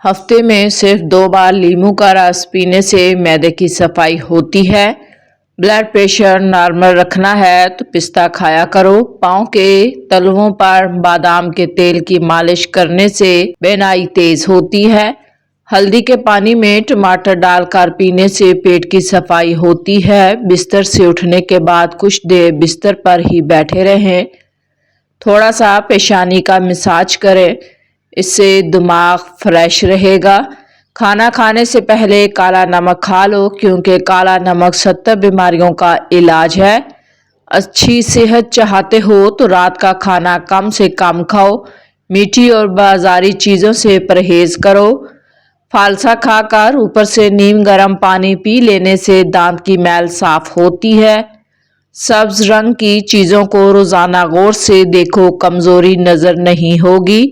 ہفتے میں صرف 2 بار لیموں کا رس پینے سے معدے کی صفائی ہوتی ہے۔ بلڈ پریشر نارمل رکھنا ہے تو پستہ کھایا کرو۔ پاؤں کے تلوؤں پر بادام کے تیل کی مالش کرنے سے بینائی تیز ہوتی ہے۔ ہلدی کے پانی میں ٹماٹر ڈال کر پینے سے پیٹ کی صفائی ہوتی ہے۔ بستر سے اٹھنے کے بعد کچھ دیر بستر پر ہی بیٹھے رہیں۔ تھوڑا سا پیشانی کا مساج کریں، اس سے دماغ فریش رہے گا۔ کھانا کھانے سے پہلے کالا نمک کھا لو کیونکہ کالا نمک 70 بیماریوں کا علاج ہے۔ اچھی صحت چاہتے ہو تو رات کا کھانا کم سے کم کھاؤ۔ میٹھی اور بازاری چیزوں سے پرہیز کرو۔ فالسا کھا کر اوپر سے نیم گرم پانی پی لینے سے دانت کی میل صاف ہوتی ہے۔ سبز رنگ کی چیزوں کو روزانہ غور سے دیکھو، کمزوری نظر نہیں ہوگی۔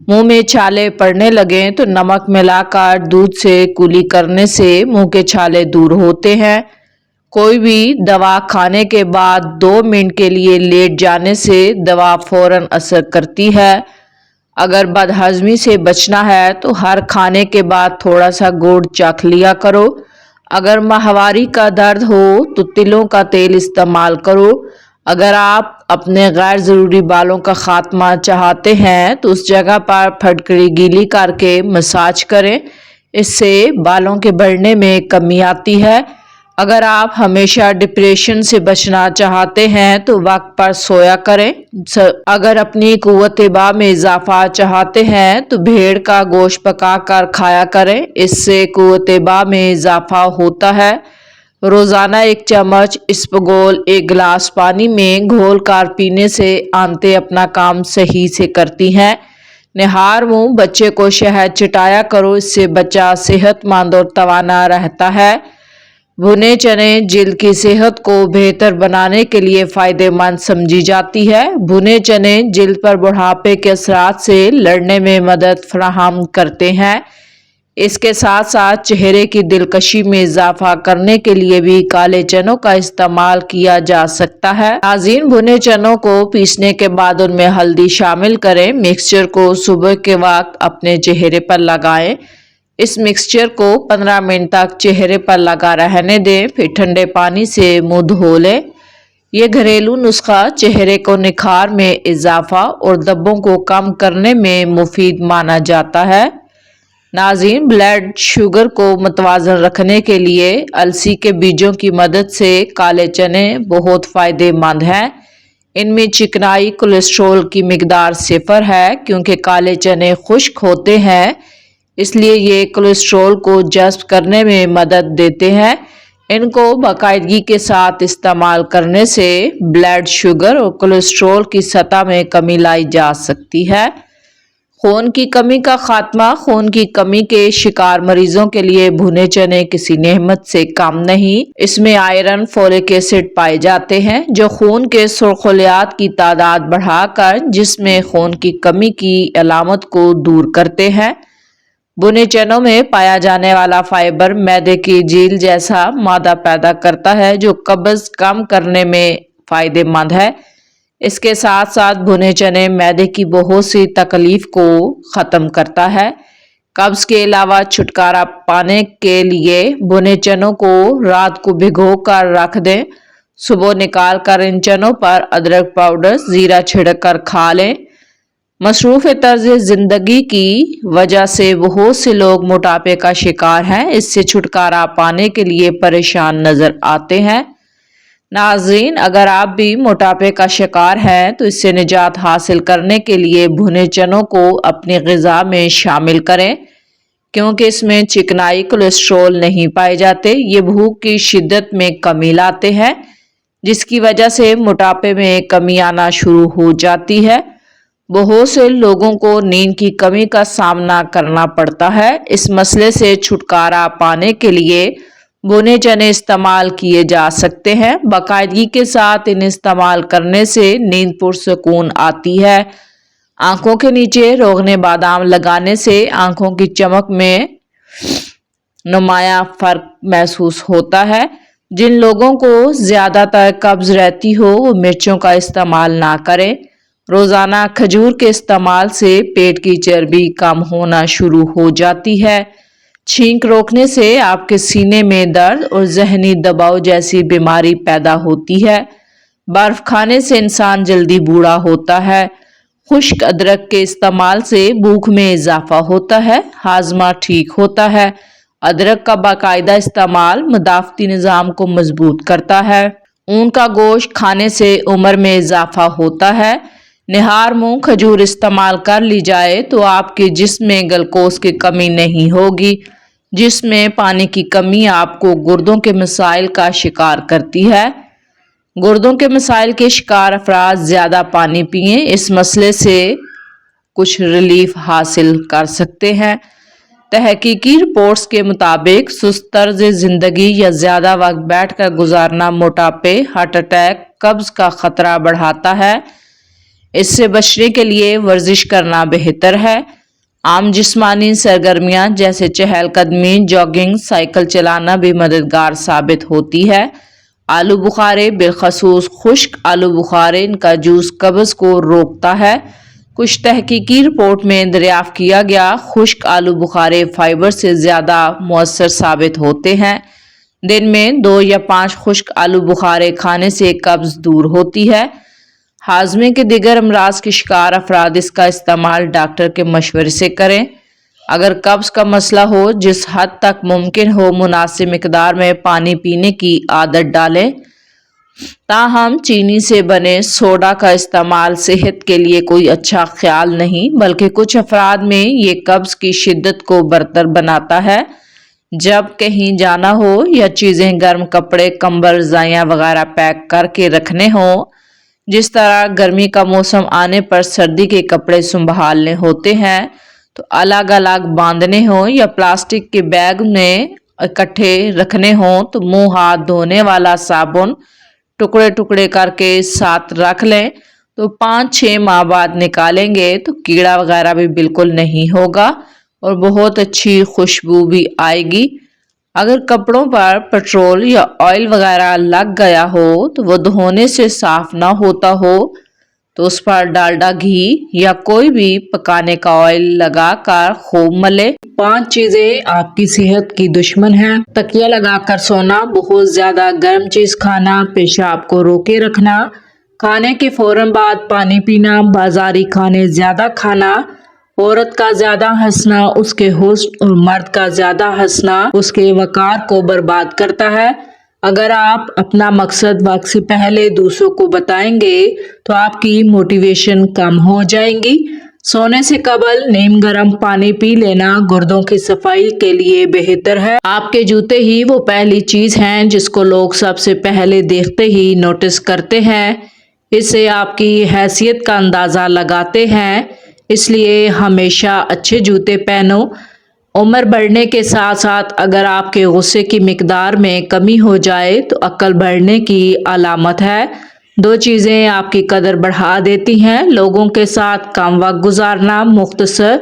منہ میں چھالے پڑنے لگیں تو نمک ملا کر دودھ سے کولی کرنے سے منہ کے چھالے دور ہوتے ہیں۔ کوئی بھی دوا کھانے کے بعد 2 منٹ کے لیے لیٹ جانے سے دوا فوراً اثر کرتی ہے۔ اگر بدہضمی سے بچنا ہے تو ہر کھانے کے بعد تھوڑا سا گڑ چکھ لیا کرو۔ اگر ماہواری کا درد ہو تو تلوں کا تیل استعمال کرو۔ اگر آپ اپنے غیر ضروری بالوں کا خاتمہ چاہتے ہیں تو اس جگہ پر پھٹکڑی گیلی کر کے مساج کریں، اس سے بالوں کے بڑھنے میں کمی آتی ہے۔ اگر آپ ہمیشہ ڈپریشن سے بچنا چاہتے ہیں تو وقت پر سویا کریں۔ اگر اپنی قوت بہ میں اضافہ چاہتے ہیں تو بھیڑ کا گوشت پکا کر کھایا کریں، اس سے قوت بہ میں اضافہ ہوتا ہے۔ روزانہ 1 چمچ اسپغول 1 گلاس پانی میں گھول کر پینے سے آنتیں اپنا کام صحیح سے کرتی ہیں۔ نہار منہ بچے کو شہد چٹایا کرو، اس سے بچہ صحت مند اور توانا رہتا ہے۔ بھنے چنے جلد کی صحت کو بہتر بنانے کے لیے فائدہ مند سمجھی جاتی ہے۔ بھنے چنے جلد پر بڑھاپے کے اثرات سے لڑنے میں مدد فراہم کرتے ہیں۔ اس کے ساتھ ساتھ چہرے کی دلکشی میں اضافہ کرنے کے لیے بھی کالے چنوں کا استعمال کیا جا سکتا ہے۔ ناظرین، بھنے چنوں کو پیسنے کے بعد ان میں ہلدی شامل کریں۔ مکسچر کو صبح کے وقت اپنے چہرے پر لگائیں۔ اس مکسچر کو 15 منٹ تک چہرے پر لگا رہنے دیں، پھر ٹھنڈے پانی سے منہ دھو لیں۔ یہ گھریلو نسخہ چہرے کو نکھار میں اضافہ اور دبوں کو کم کرنے میں مفید مانا جاتا ہے۔ ناظرین، بلڈ شوگر کو متوازن رکھنے کے لیے السی کے بیجوں کی مدد سے کالے چنے بہت فائدہ مند ہیں۔ ان میں چکنائی کولیسٹرول کی مقدار 0 ہے۔ کیونکہ کالے چنے خشک ہوتے ہیں اس لیے یہ کولیسٹرول کو جذب کرنے میں مدد دیتے ہیں۔ ان کو باقاعدگی کے ساتھ استعمال کرنے سے بلڈ شوگر اور کولیسٹرول کی سطح میں کمی لائی جا سکتی ہے۔ خون کی کمی کا خاتمہ۔ خون کی کمی کے شکار مریضوں کے لیے بھنے چنے کسی نعمت سے کم نہیں۔ اس میں آئرن، فولک ایسڈ پائے جاتے ہیں جو خون کے سرخ خلیات کی تعداد بڑھا کر جسم میں خون کی کمی کی علامت کو دور کرتے ہیں۔ بھنے چنوں میں پایا جانے والا فائبر معدے کی جیل جیسا مادہ پیدا کرتا ہے جو قبض کم کرنے میں فائدہ مند ہے۔ اس کے ساتھ ساتھ بھنے چنے معدے کی بہت سی تکلیف کو ختم کرتا ہے۔ قبض کے علاوہ چھٹکارا پانے کے لیے بھنے چنوں کو رات کو بھگو کر رکھ دیں۔ صبح نکال کر ان چنوں پر ادرک پاؤڈر، زیرہ چھڑک کر کھا لیں۔ مصروف طرز زندگی کی وجہ سے بہت سے لوگ موٹاپے کا شکار ہیں، اس سے چھٹکارا پانے کے لیے پریشان نظر آتے ہیں۔ ناظرین، اگر آپ بھی موٹاپے کا شکار ہیں تو اس سے نجات حاصل کرنے کے لیے بھنے چنوں کو اپنی غذا میں شامل کریں۔ کیونکہ اس میں چکنائی، کولیسٹرول نہیں پائے جاتے، یہ بھوک کی شدت میں کمی لاتے ہیں جس کی وجہ سے موٹاپے میں کمی آنا شروع ہو جاتی ہے۔ بہت سے لوگوں کو نیند کی کمی کا سامنا کرنا پڑتا ہے۔ اس مسئلے سے چھٹکارا پانے کے لیے بھنے چنے استعمال کیے جا سکتے ہیں۔ باقاعدگی کے ساتھ انہیں استعمال کرنے سے نیند پرسکون آتی ہے۔ آنکھوں کے نیچے روغن بادام لگانے سے آنکھوں کی چمک میں نمایاں فرق محسوس ہوتا ہے۔ جن لوگوں کو زیادہ تر قبض رہتی ہو وہ مرچوں کا استعمال نہ کریں۔ روزانہ کھجور کے استعمال سے پیٹ کی چربی کم ہونا شروع ہو جاتی ہے۔ چھینک روکنے سے آپ کے سینے میں درد اور ذہنی دباؤ جیسی بیماری پیدا ہوتی ہے۔ برف کھانے سے انسان جلدی بوڑھا ہوتا ہے۔ خشک ادرک کے استعمال سے بھوک میں اضافہ ہوتا ہے، ہاضمہ ٹھیک ہوتا ہے۔ ادرک کا باقاعدہ استعمال مدافعتی نظام کو مضبوط کرتا ہے۔ اون کا گوشت کھانے سے عمر میں اضافہ ہوتا ہے۔ نہار منہ کھجور استعمال کر لی جائے تو آپ کے جسم میں گلوکوز کی کمی نہیں ہوگی۔ جسم میں پانی کی کمی آپ کو گردوں کے مسائل کا شکار کرتی ہے۔ گردوں کے مسائل کے شکار افراد زیادہ پانی پئیں، اس مسئلے سے کچھ ریلیف حاصل کر سکتے ہیں۔ تحقیقی رپورٹس کے مطابق سست طرز زندگی یا زیادہ وقت بیٹھ کر گزارنا موٹاپے، ہارٹ اٹیک، قبض کا خطرہ بڑھاتا ہے۔ اس سے بچنے کے لیے ورزش کرنا بہتر ہے۔ عام جسمانی سرگرمیاں جیسے چہل قدمی، جاگنگ، سائیکل چلانا بھی مددگار ثابت ہوتی ہے۔ آلو بخارے، بالخصوص خشک آلو بخارے، ان کا جوس قبض کو روکتا ہے۔ کچھ تحقیقی رپورٹ میں دریافت کیا گیا خشک آلو بخارے فائبر سے زیادہ مؤثر ثابت ہوتے ہیں۔ دن میں 2 یا 5 خشک آلو بخارے کھانے سے قبض دور ہوتی ہے۔ ہاضمے کے دیگر امراض کے شکار افراد اس کا استعمال ڈاکٹر کے مشورے سے کریں۔ اگر قبض کا مسئلہ ہو، جس حد تک ممکن ہو مناسب مقدار میں پانی پینے کی عادت ڈالیں۔ تاہم چینی سے بنے سوڈا کا استعمال صحت کے لیے کوئی اچھا خیال نہیں، بلکہ کچھ افراد میں یہ قبض کی شدت کو برتر بناتا ہے۔ جب کہیں جانا ہو یا چیزیں گرم کپڑے، کمبل، رضائیاں وغیرہ پیک کر کے رکھنے ہوں، جس طرح گرمی کا موسم آنے پر سردی کے کپڑے سنبھالنے ہوتے ہیں، تو الگ الگ باندھنے ہوں یا پلاسٹک کے بیگ میں اکٹھے رکھنے ہوں تو منہ ہاتھ دھونے والا صابن ٹکڑے ٹکڑے کر کے ساتھ رکھ لیں تو 5-6 ماہ بعد نکالیں گے تو کیڑا وغیرہ بھی بالکل نہیں ہوگا اور بہت اچھی خوشبو بھی آئے گی۔ اگر کپڑوں پر پیٹرول یا آئل وغیرہ لگ گیا ہو تو وہ دھونے سے صاف نہ ہوتا ہو تو اس پر ڈالڈا گھی یا کوئی بھی پکانے کا آئل لگا کر خوب ملے۔ 5 چیزیں آپ کی صحت کی دشمن ہیں۔ تکیہ لگا کر سونا، بہت زیادہ گرم چیز کھانا، پیشاب کو روکے رکھنا، کھانے کے فوراً بعد پانی پینا، بازاری کھانے زیادہ کھانا، عورت کا زیادہ ہنسنا اس کے حسن اور مرد کا زیادہ ہنسنا اس کے وقار کو برباد کرتا ہے۔ اگر آپ اپنا مقصد وقت سے پہلے دوسروں کو بتائیں گے تو آپ کی موٹیویشن کم ہو جائے گی۔ سونے سے قبل نیم گرم پانی پی لینا گردوں کی صفائی کے لیے بہتر ہے۔ آپ کے جوتے ہی وہ پہلی چیز ہیں جس کو لوگ سب سے پہلے دیکھتے ہی نوٹس کرتے ہیں، اس سے آپ کی حیثیت کا اندازہ لگاتے ہیں، اس لیے ہمیشہ اچھے جوتے پہنو۔ عمر بڑھنے کے ساتھ ساتھ اگر آپ کے غصے کی مقدار میں کمی ہو جائے تو عقل بڑھنے کی علامت ہے۔ 2 چیزیں آپ کی قدر بڑھا دیتی ہیں: لوگوں کے ساتھ کم وقت گزارنا، مختصر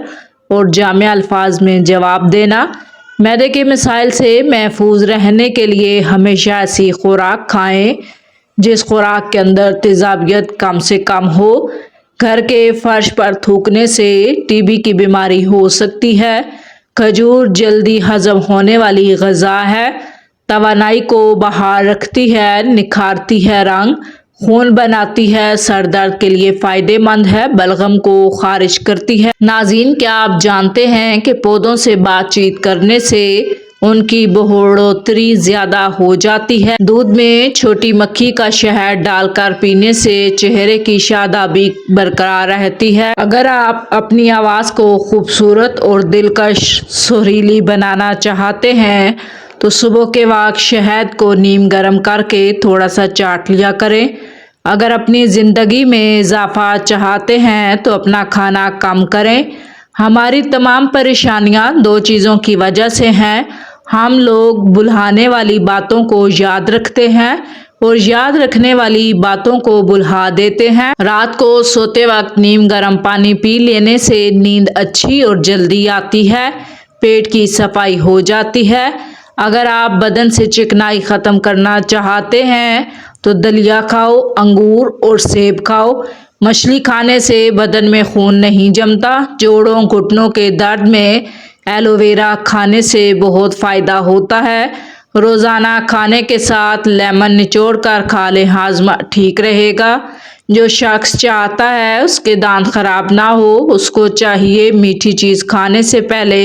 اور جامع الفاظ میں جواب دینا۔ معدے کے مسائل سے محفوظ رہنے کے لیے ہمیشہ ایسی خوراک کھائیں جس خوراک کے اندر تیزابیت کم سے کم ہو۔ گھر کے فرش پر تھوکنے سے ٹی بی کی بیماری ہو سکتی ہے۔ کھجور جلدی ہضم ہونے والی غذا ہے، توانائی کو بحال رکھتی ہے، نکھارتی ہے رنگ، خون بناتی ہے، سر درد کے لیے فائدہ مند ہے، بلغم کو خارج کرتی ہے۔ ناظرین، کیا آپ جانتے ہیں کہ پودوں سے بات چیت کرنے سے ان کی بڑھوتری زیادہ ہو جاتی ہے؟ دودھ میں چھوٹی مکھی کا شہد ڈال کر پینے سے چہرے کی شادابی برقرار رہتی ہے۔ اگر آپ اپنی آواز کو خوبصورت اور دلکش سریلی بنانا چاہتے ہیں تو صبح کے وقت شہد کو نیم گرم کر کے تھوڑا سا چاٹ لیا کریں۔ اگر اپنی زندگی میں اضافہ چاہتے ہیں تو اپنا کھانا کم کریں۔ ہماری تمام پریشانیاں 2 چیزوں کی وجہ سے ہیں: ہم لوگ بھلانے والی باتوں کو یاد رکھتے ہیں اور یاد رکھنے والی باتوں کو بھلا دیتے ہیں۔ رات کو سوتے وقت نیم گرم پانی پی لینے سے نیند اچھی اور جلدی آتی ہے، پیٹ کی صفائی ہو جاتی ہے۔ اگر آپ بدن سے چکنائی ختم کرنا چاہتے ہیں تو دلیا کھاؤ، انگور اور سیب کھاؤ۔ مچھلی کھانے سے بدن میں خون نہیں جمتا۔ جوڑوں گھٹنوں کے درد میں ایلو ویرا کھانے سے بہت فائدہ ہوتا ہے۔ روزانہ کھانے کے ساتھ لیمن نچوڑ کر کھا لیں، ہاضمہ ٹھیک رہے گا۔ جو شخص چاہتا ہے اس کے دانت خراب نہ ہو، اس کو چاہیے میٹھی چیز کھانے سے پہلے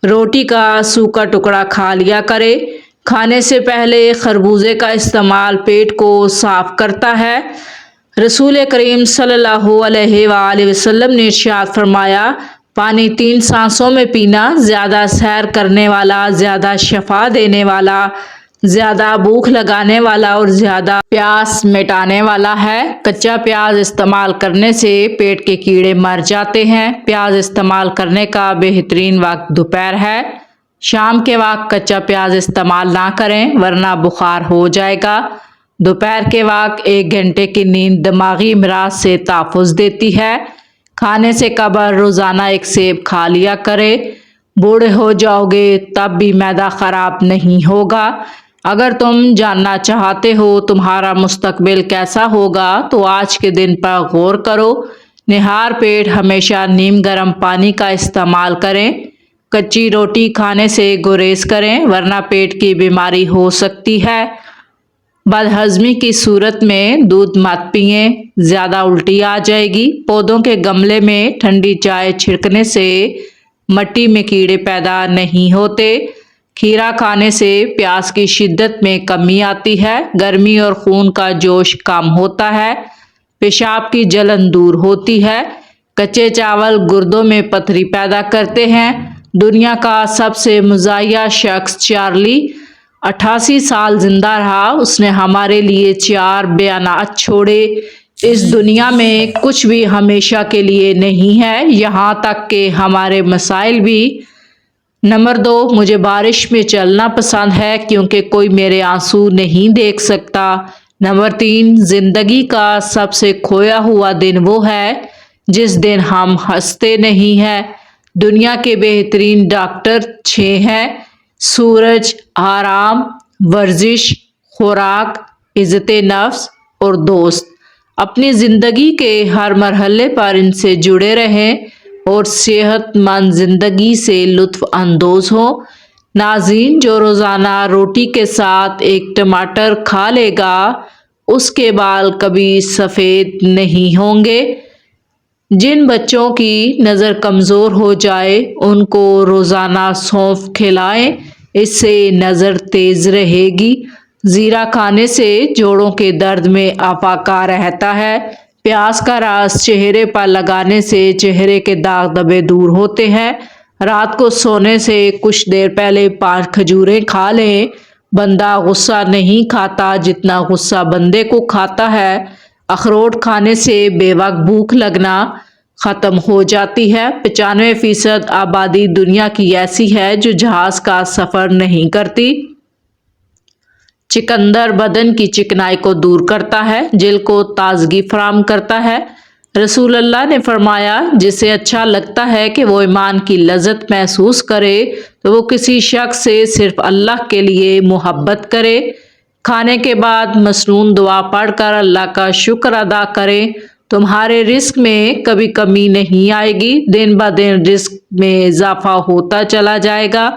روٹی کا سوکھا ٹکڑا کھا لیا کرے۔ کھانے سے پہلے خربوزے کا استعمال پیٹ کو صاف کرتا ہے۔ رسول کریم صلی اللہ علیہ وآلہ وسلم نے ارشاد فرمایا، پانی 3 سانسوں میں پینا زیادہ سیر کرنے والا، زیادہ شفا دینے والا، زیادہ بھوک لگانے والا اور زیادہ پیاس مٹانے والا ہے۔ کچا پیاز استعمال کرنے سے پیٹ کے کیڑے مر جاتے ہیں۔ پیاز استعمال کرنے کا بہترین وقت دوپہر ہے۔ شام کے وقت کچا پیاز استعمال نہ کریں ورنہ بخار ہو جائے گا۔ دوپہر کے وقت 1 گھنٹے کی نیند دماغی امراض سے تحفظ دیتی ہے۔ کھانے سے قبل روزانہ 1 سیب کھا لیا کرے۔ بوڑھے ہو جاؤ گے تب بھی معدہ خراب نہیں ہوگا۔ اگر تم جاننا چاہتے ہو تمہارا مستقبل کیسا ہوگا تو آج کے دن پر غور کرو۔ نہار پیٹ ہمیشہ نیم گرم پانی کا استعمال کریں۔ کچی روٹی کھانے سے گریز کریں ورنہ پیٹ کی بیماری ہو سکتی ہے۔ بدہضمی کی صورت میں دودھ مت پئیں، زیادہ الٹی آ جائے گی۔ پودوں کے گملے میں ٹھنڈی چائے چھڑکنے سے مٹی میں کیڑے پیدا نہیں ہوتے۔ کھیرا کھانے سے پیاس کی شدت میں کمی آتی ہے، گرمی اور خون کا جوش کم ہوتا ہے، پیشاب کی جلن دور ہوتی ہے۔ کچے چاول گردوں میں پتھری پیدا کرتے ہیں۔ دنیا کا سب سے مزاحیہ شخص چارلی 88 سال زندہ رہا۔ اس نے ہمارے لیے 4 بیانات چھوڑے۔ اس دنیا میں کچھ بھی ہمیشہ کے لیے نہیں ہے، یہاں تک کہ ہمارے مسائل بھی۔ نمبر 2، مجھے بارش میں چلنا پسند ہے کیونکہ کوئی میرے آنسو نہیں دیکھ سکتا۔ نمبر 3، زندگی کا سب سے کھویا ہوا دن وہ ہے جس دن ہم ہنستے نہیں ہیں۔ دنیا کے بہترین ڈاکٹر 6 ہیں: سورج، آرام، ورزش، خوراک، عزت نفس اور دوست۔ اپنی زندگی کے ہر مرحلے پر ان سے جڑے رہیں اور صحت مند زندگی سے لطف اندوز ہوں۔ ناظرین، جو روزانہ روٹی کے ساتھ 1 ٹماٹر کھا لے گا اس کے بال کبھی سفید نہیں ہوں گے۔ جن بچوں کی نظر کمزور ہو جائے ان کو روزانہ سونف کھلائیں، اس سے نظر تیز رہے گی۔ زیرہ کھانے سے جوڑوں کے درد میں افاقہ رہتا ہے۔ پیاز کا رس چہرے پر لگانے سے چہرے کے داغ دھبے دور ہوتے ہیں۔ رات کو سونے سے کچھ دیر پہلے 5 کھجوریں کھا لیں۔ بندہ غصہ نہیں کھاتا جتنا غصہ بندے کو کھاتا ہے۔ اخروٹ کھانے سے بے وقت بھوک لگنا ختم ہو جاتی ہے۔ 95% آبادی دنیا کی ایسی ہے جو جہاز کا سفر نہیں کرتی۔ چقندر بدن کی چکنائی کو دور کرتا ہے، جلد کو تازگی فراہم کرتا ہے۔ رسول اللہ نے فرمایا، جسے اچھا لگتا ہے کہ وہ ایمان کی لذت محسوس کرے تو وہ کسی شخص سے صرف اللہ کے لیے محبت کرے۔ کھانے کے بعد مسنون دعا پڑھ کر اللہ کا شکر ادا کریں، تمہارے رزق میں کبھی کمی نہیں آئے گی، دن بدن رزق میں اضافہ ہوتا چلا جائے گا۔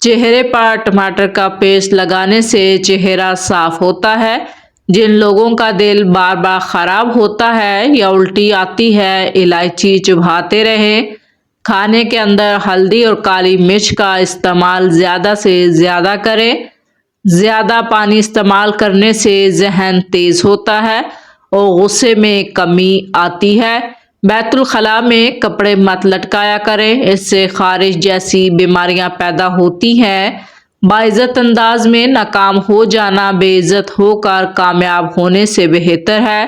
چہرے پر ٹماٹر کا پیسٹ لگانے سے چہرہ صاف ہوتا ہے۔ جن لوگوں کا دل بار بار خراب ہوتا ہے یا الٹی آتی ہے، الائچی چباتے رہیں۔ کھانے کے اندر ہلدی اور کالی مرچ کا استعمال زیادہ سے زیادہ کریں۔ زیادہ پانی استعمال کرنے سے ذہن تیز ہوتا ہے اور غصے میں کمی آتی ہے۔ بیت الخلاء میں کپڑے مت لٹکایا کریں، اس سے خارش جیسی بیماریاں پیدا ہوتی ہیں۔ باعزت انداز میں ناکام ہو جانا بے عزت ہو کر کامیاب ہونے سے بہتر ہے۔